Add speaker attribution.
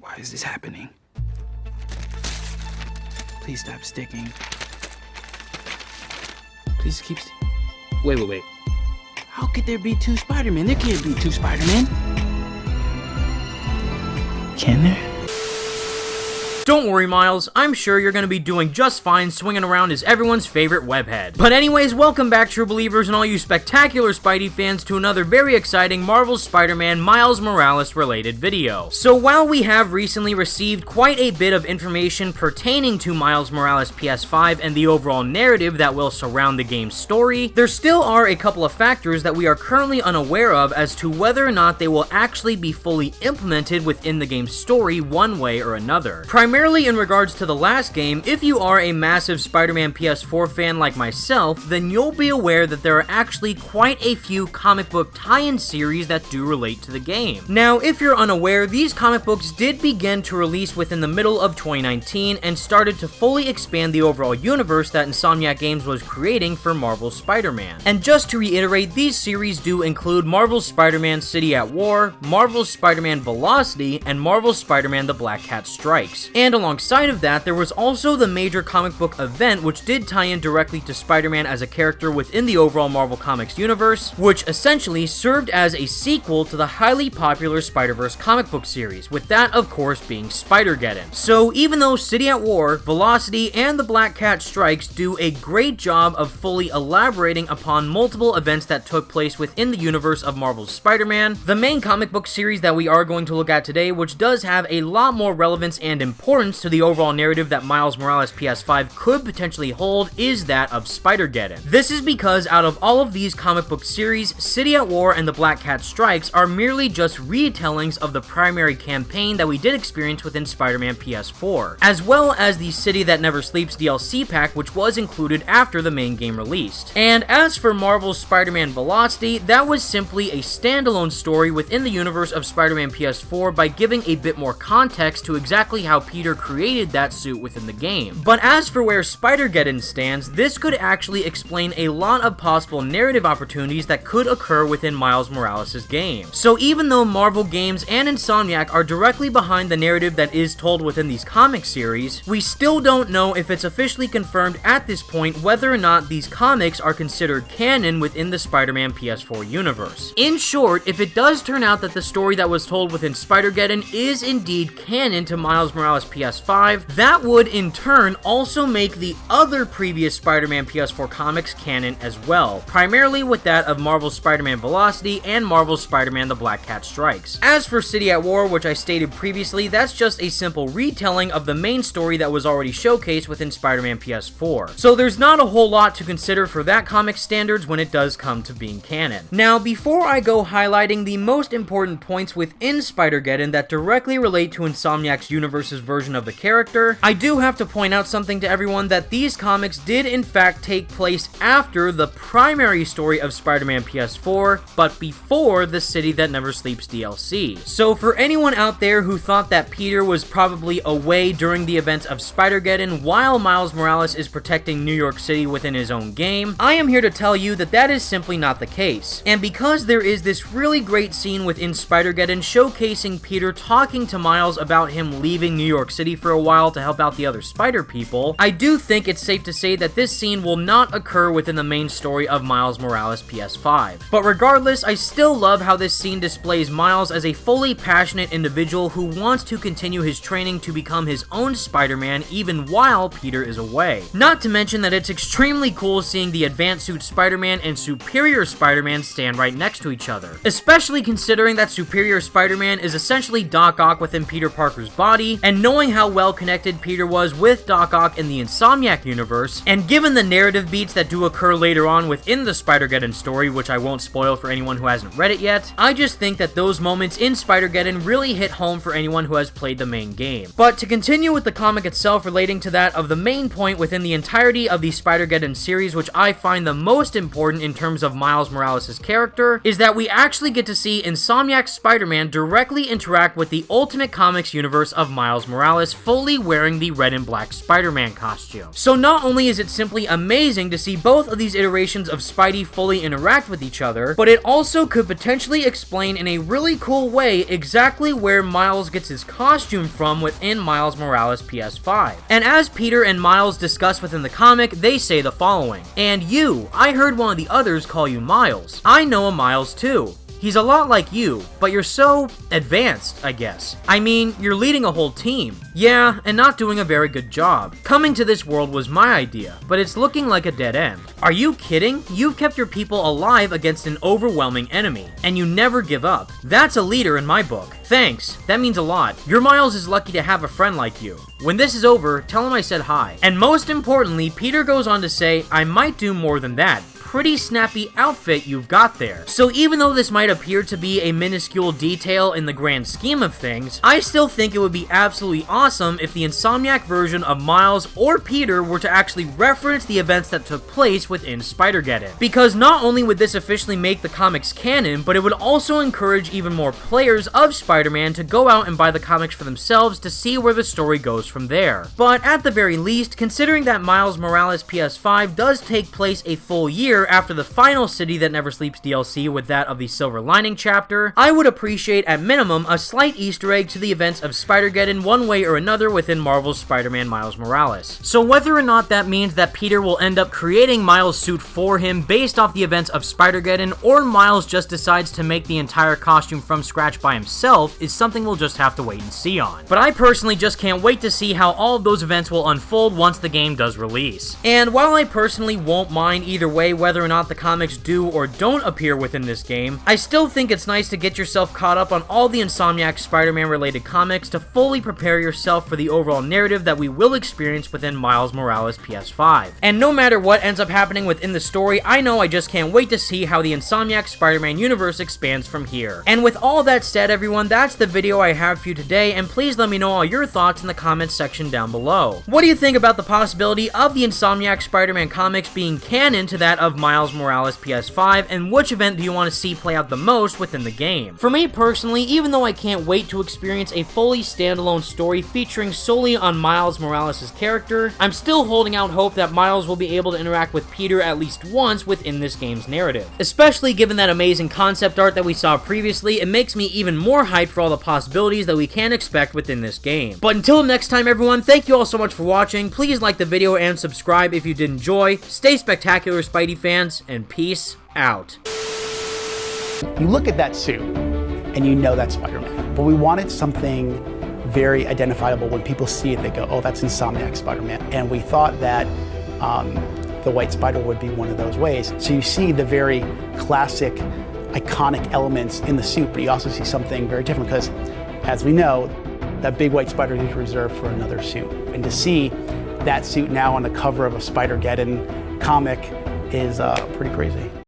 Speaker 1: Why is this happening? Please stop sticking. Please keep Wait. How could there be two Spider-Men? There can't be two Spider-Men. Can there?
Speaker 2: Don't worry, Miles, I'm sure you're gonna be doing just fine swinging around as everyone's favorite webhead. But anyways, welcome back, true believers and all you spectacular Spidey fans, to another very exciting Marvel's Spider-Man Miles Morales related video. So while we have recently received quite a bit of information pertaining to Miles Morales' PS5 and the overall narrative that will surround the game's story, there still are a couple of factors that we are currently unaware of as to whether or not they will actually be fully implemented within the game's story one way or another. Primarily in regards to the last game, if you are a massive Spider-Man PS4 fan like myself, then you'll be aware that there are actually quite a few comic book tie-in series that do relate to the game. Now, if you're unaware, these comic books did begin to release within the middle of 2019 and started to fully expand the overall universe that Insomniac Games was creating for Marvel's Spider-Man. And just to reiterate, these series do include Marvel's Spider-Man City at War, Marvel's Spider-Man Velocity, and Marvel's Spider-Man The Black Cat Strikes. And alongside of that, there was also the major comic book event which did tie in directly to Spider-Man as a character within the overall Marvel Comics universe, which essentially served as a sequel to the highly popular Spider-Verse comic book series, with that of course being Spider-Geddon. So even though City at War, Velocity, and The Black Cat Strikes do a great job of fully elaborating upon multiple events that took place within the universe of Marvel's Spider-Man, the main comic book series that we are going to look at today, which does have a lot more relevance and importance to the overall narrative that Miles Morales' PS5 could potentially hold, is that of Spider-Geddon. This is because out of all of these comic book series, City at War and The Black Cat Strikes are merely just retellings of the primary campaign that we did experience within Spider-Man PS4, as well as the City That Never Sleeps DLC pack, which was included after the main game released. And as for Marvel's Spider-Man Velocity, that was simply a standalone story within the universe of Spider-Man PS4 by giving a bit more context to exactly how Peter created that suit within the game. But as for where Spider-Geddon stands, this could actually explain a lot of possible narrative opportunities that could occur within Miles Morales' game. So even though Marvel Games and Insomniac are directly behind the narrative that is told within these comic series, we still don't know if it's officially confirmed at this point whether or not these comics are considered canon within the Spider-Man PS4 universe. In short, if it does turn out that the story that was told within Spider-Geddon is indeed canon to Miles Morales' PS5, that would in turn also make the other previous Spider-Man PS4 comics canon as well, primarily with that of Marvel's Spider-Man Velocity and Marvel's Spider-Man The Black Cat Strikes. As for City at War, which I stated previously, that's just a simple retelling of the main story that was already showcased within Spider-Man PS4. So there's not a whole lot to consider for that comic standards when it does come to being canon. Now, before I go highlighting the most important points within Spider-Geddon that directly relate to Insomniac's universe's version of the character, I do have to point out something to everyone that these comics did in fact take place after the primary story of Spider-Man PS4, but before the City That Never Sleeps DLC. So for anyone out there who thought that Peter was probably away during the events of Spider-Geddon while Miles Morales is protecting New York City within his own game, I am here to tell you that that is simply not the case. And because there is this really great scene within Spider-Geddon showcasing Peter talking to Miles about him leaving New York City for a while to help out the other Spider people, I do think it's safe to say that this scene will not occur within the main story of Miles Morales' PS5. But regardless, I still love how this scene displays Miles as a fully passionate individual who wants to continue his training to become his own Spider-Man even while Peter is away. Not to mention that it's extremely cool seeing the Advanced Suit Spider-Man and Superior Spider-Man stand right next to each other, especially considering that Superior Spider-Man is essentially Doc Ock within Peter Parker's body, and knowing how well connected Peter was with Doc Ock in the Insomniac universe, and given the narrative beats that do occur later on within the Spider-Geddon story, which I won't spoil for anyone who hasn't read it yet, I just think that those moments in Spider-Geddon really hit home for anyone who has played the main game. But to continue with the comic itself relating to that of the main point within the entirety of the Spider-Geddon series, which I find the most important in terms of Miles Morales' character, is that we actually get to see Insomniac's Spider-Man directly interact with the Ultimate Comics universe of Miles Morales. Morales fully wearing the red and black Spider-Man costume. So not only is it simply amazing to see both of these iterations of Spidey fully interact with each other, but it also could potentially explain in a really cool way exactly where Miles gets his costume from within Miles Morales' PS5. And as Peter and Miles discuss within the comic, they say the following: "And you, I heard one of the others call you Miles. I know a Miles too. He's a lot like you, but you're so advanced, I guess. I mean, you're leading a whole team. Yeah, and not doing a very good job. Coming to this world was my idea, but it's looking like a dead end. Are you kidding? You've kept your people alive against an overwhelming enemy, and you never give up. That's a leader in my book. Thanks, that means a lot. Your Miles is lucky to have a friend like you. When this is over, tell him I said hi." And most importantly, Peter goes on to say, "I might do more than that. Pretty snappy outfit you've got there." So even though this might appear to be a minuscule detail in the grand scheme of things, I still think it would be absolutely awesome if the Insomniac version of Miles or Peter were to actually reference the events that took place within Spider-Geddon. Because not only would this officially make the comics canon, but it would also encourage even more players of Spider-Man to go out and buy the comics for themselves to see where the story goes from there. But at the very least, considering that Miles Morales PS5 does take place a full year after the final City That Never Sleeps DLC with that of the Silver Lining chapter, I would appreciate at minimum a slight Easter egg to the events of Spider-Geddon one way or another within Marvel's Spider-Man Miles Morales. So whether or not that means that Peter will end up creating Miles' suit for him based off the events of Spider-Geddon, or Miles just decides to make the entire costume from scratch by himself, is something we'll just have to wait and see on. But I personally just can't wait to see how all of those events will unfold once the game does release. And while I personally won't mind either way whether or not the comics do or don't appear within this game, I still think it's nice to get yourself caught up on all the Insomniac Spider-Man related comics to fully prepare yourself for the overall narrative that we will experience within Miles Morales PS5. And no matter what ends up happening within the story, I know I just can't wait to see how the Insomniac Spider-Man universe expands from here. And with all that said, everyone, that's the video I have for you today, and please let me know all your thoughts in the comments section down below. What do you think about the possibility of the Insomniac Spider-Man comics being canon to that of Miles Morales PS5, and which event do you want to see play out the most within the game? For me personally, even though I can't wait to experience a fully standalone story featuring solely on Miles Morales' character, I'm still holding out hope that Miles will be able to interact with Peter at least once within this game's narrative. Especially given that amazing concept art that we saw previously, it makes me even more hyped for all the possibilities that we can expect within this game. But until next time, everyone, thank you all so much for watching. Please like the video and subscribe if you did enjoy. Stay spectacular, Spidey fans, and peace out.
Speaker 3: You look at that suit and you know that's Spider-Man. But we wanted something very identifiable. When people see it, they go, oh, that's Insomniac Spider-Man. And we thought that the White Spider would be one of those ways. So you see the very classic, iconic elements in the suit, but you also see something very different because, as we know, that big White Spider is reserved for another suit. And to see that suit now on the cover of a Spider-Geddon comic is pretty crazy.